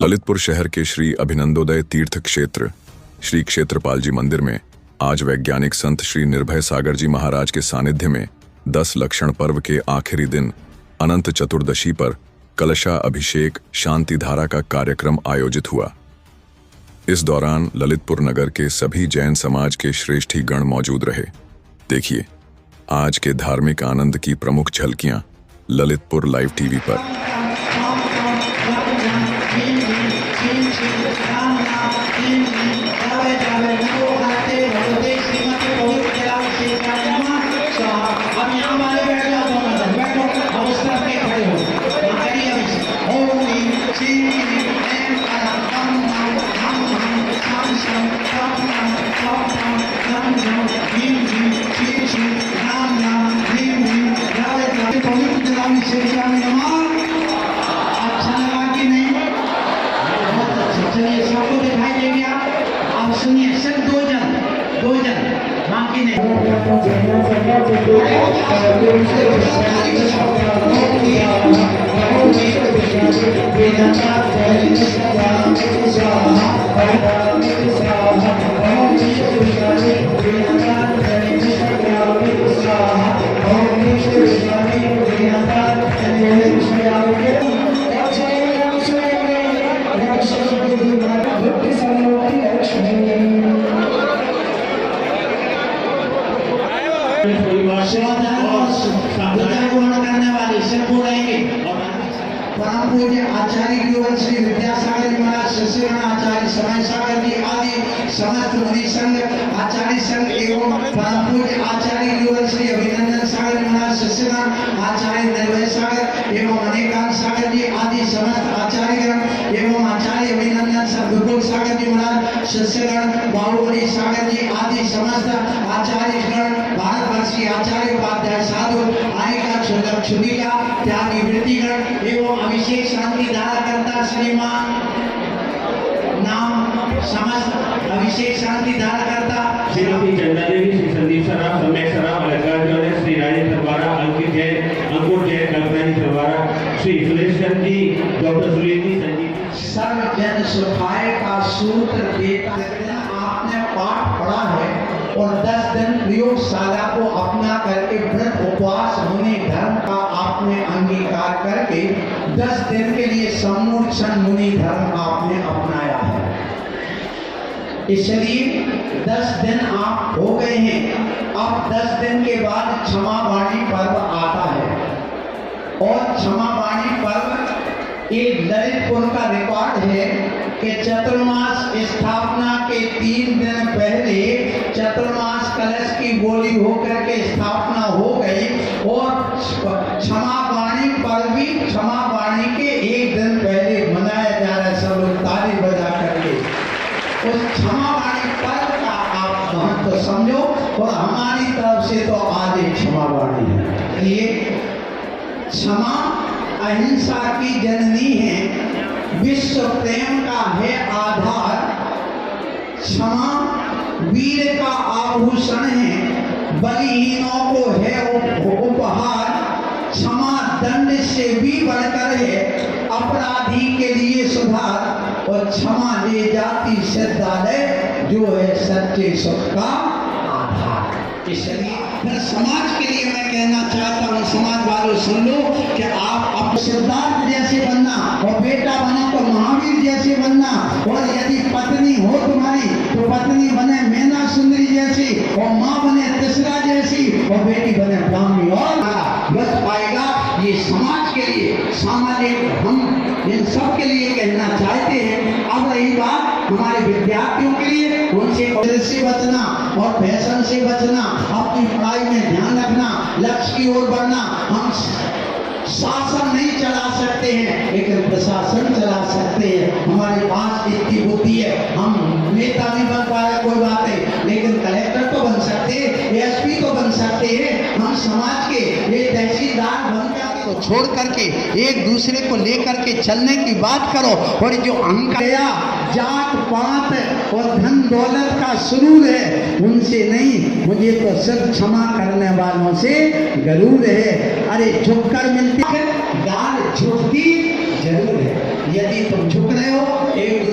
ललितपुर शहर के श्री अभिनंदोदय तीर्थ क्षेत्र श्री क्षेत्रपाल जी मंदिर में आज वैज्ञानिक संत श्री निर्भय सागर जी महाराज के सानिध्य में 10 लक्षण पर्व के आखिरी दिन अनंत चतुर्दशी पर कलशा अभिषेक शांति धारा का कार्यक्रम आयोजित हुआ। इस दौरान ललितपुर नगर के सभी जैन समाज के श्रेष्ठी गण मौजूद रहे। देखिए आज के धार्मिक आनंद की प्रमुख झलकियां ललितपुर लाइव टीवी पर। सुनिए सर दो जन बाकी नहीं। करने वाले सब बोलेंगे। परम पूज्य आचार्य केवल श्री विद्यासागर जी महाराज शिष्यगण आचार्य समय सागर जी आदि समस्त मुनि संघ आचार्य संघ एवं परम पूज्य आचार्य केवल श्री अभिनंदन सागर जी महाराज शिष्यगण आचार्य निर्भय सागर एवं अनेकांत सागर जी आदि समस्त आचार्यगण एवं आचार्य अभिनंदन विपुल सागर जी महाराज शिष्यगण बाहुबली सागर जी आदि समस्त आचार्यगण भारतवर्षीय आचार्य उपाध्याय साधु आयका क्षुदिका त्यागी वृत्तिगण एवं अभिषेक शांति धारा करता श्रीमान नाम समस्त अभिषेक शांति धारा करता श्रीमती चंदा देवी, श्री संदीप सराफ, समय सराफ, अलंकार जोड़े, श्री राजेश तरवारा, अंकित जैन, अंकुर जैन, कल्पना तरवारा, श्री सुरेश चंद जी, डॉक्टर सुरेश जी, संजीव सर्व जन सुखाय का सूत्र देता आपने पाठ पढ़ा है और 10 दिन प्रयोगशाला को अपना करके व्रत उपवास मुनि धर्म का आपने अंगीकार करके 10 दिन के लिए सम्मोक्षण मुनि धर्म आपने अपनाया है। इसलिए 10 दिन आप हो गए हैं। अब 10 दिन के बाद क्षमावाणी पर्व आता है और क्षमावाणी पर्व एक ललितपुर का रिकॉर्ड है कि चतुर्मास स्थापना के 3 दिन पहले चतुर्मास कलश की बोली होकर के स्थापना हो गई और क्षमावाणी पर्व भी क्षमावाणी के 1 दिन पहले मनाया जा रहा है। सब लोग ताली बजा करके उस क्षमावाणी पर्व का आप महत्व समझो और हमारी तरफ से तो आज एक क्षमावाणी है। ये क्षमा अहिंसा की जननी है, विश्व प्रेम का है आधार, क्षमा वीर का आभूषण है, बलिहीनों को है उपहार, क्षमा दंड से भी बढ़कर है, अपराधी के लिए सुधार और क्षमा ले जाती श्रद्धालय जो है सच्चे सुख का आधार। इसलिए फिर समाज के लिए मैं कहना चाहता हूँ, समाज वालों सुन लो कि आप अब सिद्धार्थ जैसे बनना और बेटा बने तो महावीर जैसे बनना और यदि पत्नी हो तुम्हारी तो पत्नी बने मैना सुंदरी जैसी और माँ बने तिसरा जैसी और बेटी बने ब्राह्मी और बच पाएगा। ये समाज के लिए सामाजिक हम इन सब के लिए कहना चाहते हैं। अब रही बात हमारे विद्यार्थियों के लिए, उनसे से बचना और फैशन से बचना, अपनी पढ़ाई में ध्यान रखना, लक्ष्य की ओर बढ़ना। हम शासन नहीं चला सकते हैं लेकिन प्रशासन चला सकते हैं। हमारे पास इतनी बुद्धि है, हम नेता नहीं बन पा रहे कोई बात है, लेकिन कलेक्टर तो बन सकते हैं, एसपी तो बन सकते हैं। हम समाज के ये तहसीलदार बन जाते को छोड़ करके एक दूसरे को लेकर के चलने की बात करो। और जो अहंकार जात पात और धन दौलत का सुरूर है उनसे नहीं, मुझे तो सिर्फ क्षमा करने वालों से गरूर है। अरे झुककर मिलती है, दाल झुकती जरूर है। यदि तुम झुक रहे हो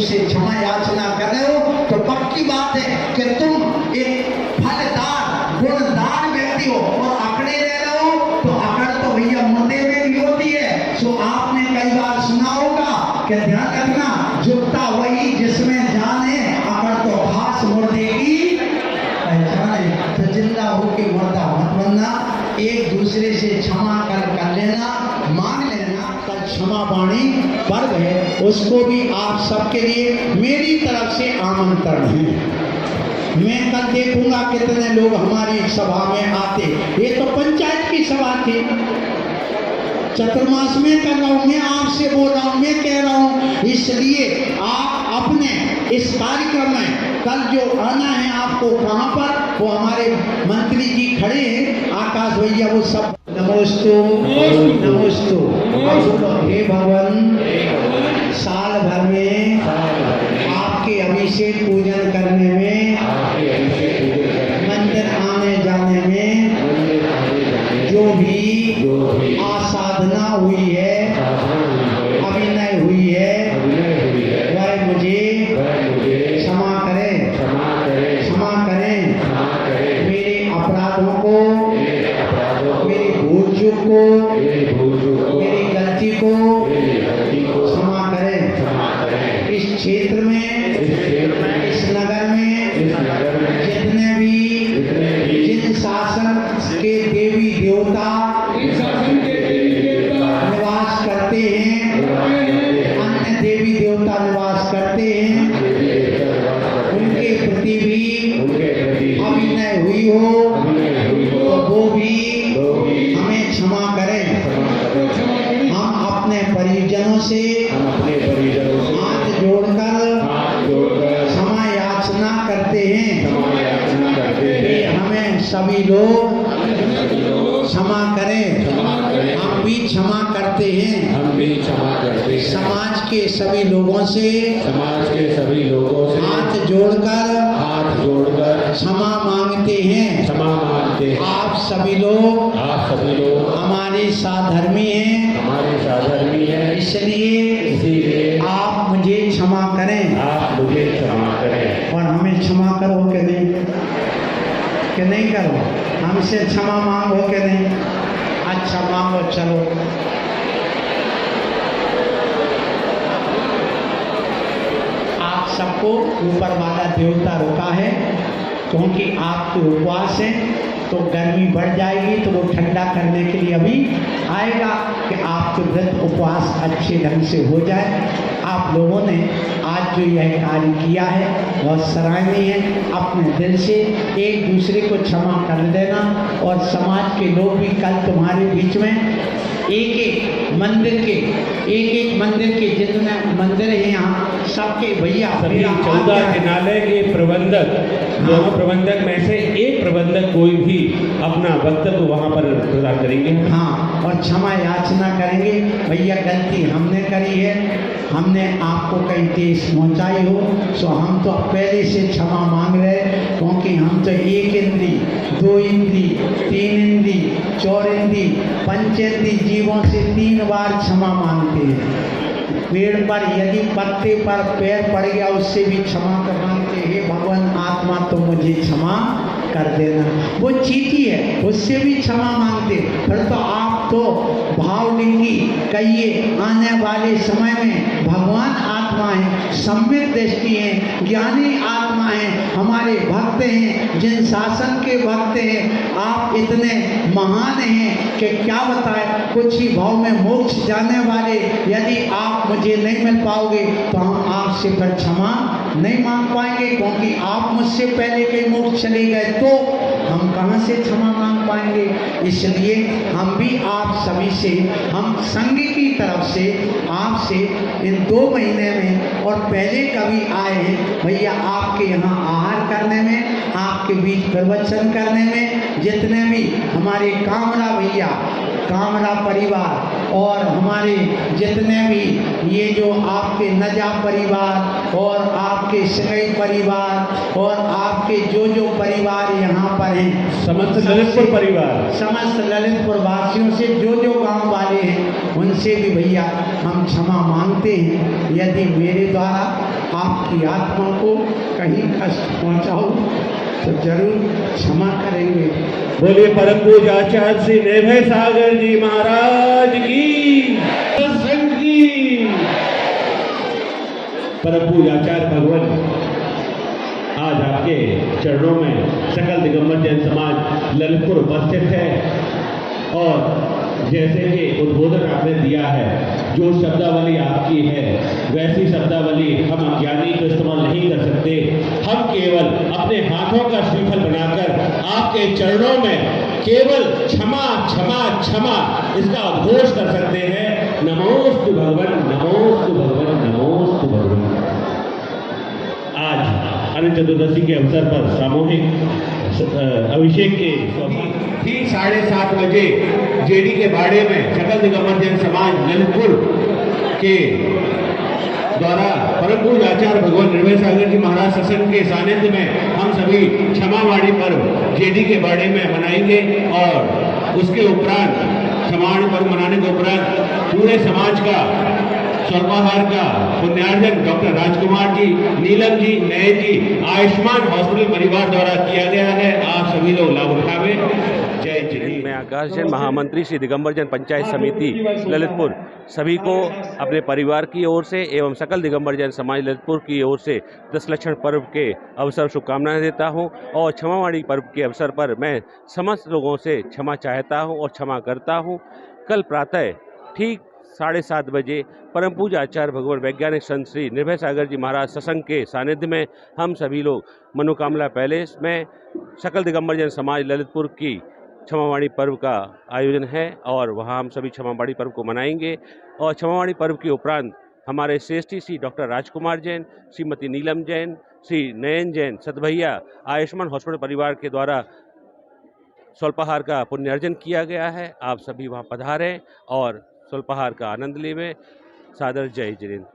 दूसरे क्षमा याचना कर रहे हो तो पक्की बात है कि तुम एक फलदार गुणदार व्यक्ति हो, और अकड़े रह रहे हो तो अकड़ तो भैया मुर्दे में भी होती है। सो आपने कई बार सुना होगा कि ध्यान रखना, जुटता वही जिसमें जान है, अकड़ तो खास मुर्दे की पहचान है। तो जिंदा होके मुर्दा मत बनना, एक दूसरे से क्षमा कर लेना, मांग लेना। कल क्षमा वाणी पर्व है, उसको भी आप सबके लिए मेरी तरफ से आमंत्रण है। मैं कल देखूंगा कितने लोग हमारी सभा में आते। ये तो पंचायत की सभा थी, चतुर्मास में कर रहा हूँ, मैं आपसे बोल रहा हूँ, मैं कह रहा हूँ। इसलिए आप अपने इस कार्यक्रम में कल जो आना है आपको, कहाँ पर, वो हमारे मंत्री जी खड़े हैं, आकाश भैया, वो सब नमोस्तु नमोस्तु। हे भगवान, साल भर में आपके अभिषेक पूजन करने में, मंदिर आने जाने में जो भी आसाधना हुई है, अभिनय हुई है, वह मुझे क्षमा करें, क्षमा करें। मेरे अपराधों को, मेरी भूल चूक को, मेरी गलती को क्षमा करें। इस क्षेत्र में, इस नगर में जितने भी जिन शासन के देवी देवता निवास करते हैं, अन्य देवी देवता निवास करते हैं, उनके प्रति भी अभिनय हुई हो तो वो भी हमें क्षमा करें। हम अपने परिजनों से हाथ जोड़कर क्षमा याचना करते हैं कि हमें सभी लोग क्षमा करें। हम भी क्षमा करते हैं। समाज के सभी लोगों से हाथ जोड़कर क्षमा मांगते हैं। आप सभी लोग हमारे साधर्मी हैं, इसलिए आप मुझे क्षमा करें। और हमें क्षमा करो कि नहीं करो, हमसे क्षमा मांगो कि नहीं? अच्छा मांगो, चलो। आप सबको ऊपर वाला देवता रुका है, क्योंकि आपके उपवास है तो गर्मी बढ़ जाएगी, तो वो ठंडा करने के लिए अभी आएगा कि आपके व्रत उपवास अच्छे ढंग से हो जाए। आप लोगों ने आज जो यह कार्य किया है बहुत सराहनीय है। अपने दिल से एक दूसरे को क्षमा कर देना, और समाज के लोग भी कल तुम्हारे बीच में एक एक मंदिर के जितने मंदिर हैं यहाँ सबके भैया 14 जिनालय के प्रबंधक, दोनों प्रबंधक में से एक प्रबंधक कोई भी अपना वक्तव्य वहाँ पर प्रदान करेंगे। हाँ, और क्षमा याचना करेंगे। भैया गलती हमने करी है, हमने आपको कहीं ठेस पहुँचाई हो, सो हम तो पहले से क्षमा मांग रहे, क्योंकि हम तो 1 इंद्री, 2 इंद्री, 3 इंद्री, 4 इंद्री, पंचेंद्री जीवों से 3 बार क्षमा मांगते हैं। पेड़ पर यदि पत्ते पर पैर पड़ गया उससे भी क्षमा कर मांगते हैं, भगवान आत्मा तो मुझे क्षमा कर देना। वो चीटी है, उससे भी क्षमा मांगते। फिर तो आप तो भावलिंगी कहिए, आने वाले समय में भगवान आत्मा है, सम्यक दृष्टि है, ज्ञानी आत्मा है, हमारे भक्त हैं, जिन शासन के भक्त हैं। आप इतने महान हैं कि क्या बताएं, कुछ ही भाव में मोक्ष जाने वाले। यदि आप मुझे नहीं मिल पाओगे तो हम आपसे फिर क्षमा नहीं मांग पाएंगे, क्योंकि आप मुझसे पहले कहीं मोक्ष चले गए तो हम कहाँ से क्षमा मांग पाएंगे। इसलिए हम भी आप सभी से, हम संघ की तरफ से आपसे इन 2 महीने में और पहले कभी आए हैं भैया, आपके यहाँ आहार करने में, आपके बीच प्रवचन करने में, जितने भी हमारे कामरा भैया, कामरा परिवार और हमारे जितने भी ये जो आपके नजा परिवार और आपके सिकई परिवार और आपके जो परिवार यहाँ पर हैं, समस्त ललितपुर परिवार, समस्त ललितपुर वासियों से जो गांव वाले हैं उनसे भी भैया हम क्षमा मांगते हैं। यदि मेरे द्वारा आपकी आत्मा को कहीं कष्ट पहुँचाऊँ तो जरूर क्षमा करेंगे। बोलिए परम पूज्य आचार्य श्री निर्भय सागर जी महाराज की सत्संग की। परम पूज्य आचार्य भगवान आज आपके चरणों में सकल दिगंबर जैन समाज ललितपुर उपस्थित है और जैसे कि उद्बोधन आपने दिया है, जो शब्दावली आपकी है वैसी शब्दावली हम अज्ञानी तो इस्तेमाल नहीं कर सकते। हम केवल अपने हाथों का श्रीफल बनाकर आपके चरणों में केवल क्षमा क्षमा क्षमा इसका उद्घोष कर सकते हैं। नमोस्तु भगवन, नमोस्तु भगवन, नमोस्तु भगवन। आज अनंत चतुर्दशी के अवसर पर सामूहिक अभिषेक के ठीक 7:30 बजे जेडी के बाड़े में सकल दिगंबर जैन समाज ललितपुर के द्वारा परम पूज्य आचार्य भगवान निर्भय सागर जी महाराज सत्संग के सानिध्य में हम सभी क्षमावाणी पर्व जेडी के बाड़े में मनाएंगे और उसके उपरांत क्षमावाणी पर्व मनाने के उपरांत पूरे समाज का स्वल्पाहार का पुण्यार्जन डॉक्टर राजकुमार जी, नीलम जी, नयन जी, आयुष्मान हॉस्पिटल परिवार द्वारा किया गया है। आप सभी लोग लाभ उठावे। जय जय। मैं आकाश जैन, महामंत्री श्री दिगंबर जैन पंचायत समिति ललितपुर, सभी को अपने परिवार की ओर से एवं सकल दिगंबर जैन समाज ललितपुर की ओर से 10 लक्षण पर्व के अवसर शुभकामनाएं देता हूं और क्षमावाणी पर्व के अवसर पर मैं समस्त लोगों से क्षमा चाहता हूं और क्षमा करता हूं। कल प्रातः ठीक 7:30 बजे परम पूज्य आचार्य भगवान वैज्ञानिक संत श्री निर्भय सागर जी महाराज सत्संग के सानिध्य में हम सभी लोग मनोकामना पैलेस में सकल दिगंबर जैन समाज ललितपुर की क्षमावाणी पर्व का आयोजन है और वहाँ हम सभी क्षमावाणी पर्व को मनाएंगे। और क्षमावाणी पर्व के उपरांत हमारे श्रेष्ठी श्री डॉक्टर राजकुमार जैन, श्रीमती नीलम जैन, श्री नयन जैन, सतभैया आयुष्मान हॉस्पिटल परिवार के द्वारा स्वल्पाहार का पुण्यार्जन किया गया है। आप सभी वहाँ पधारें और स्वल्पाहार का आनंद लेवें। सादर जय जिनेन्द्र।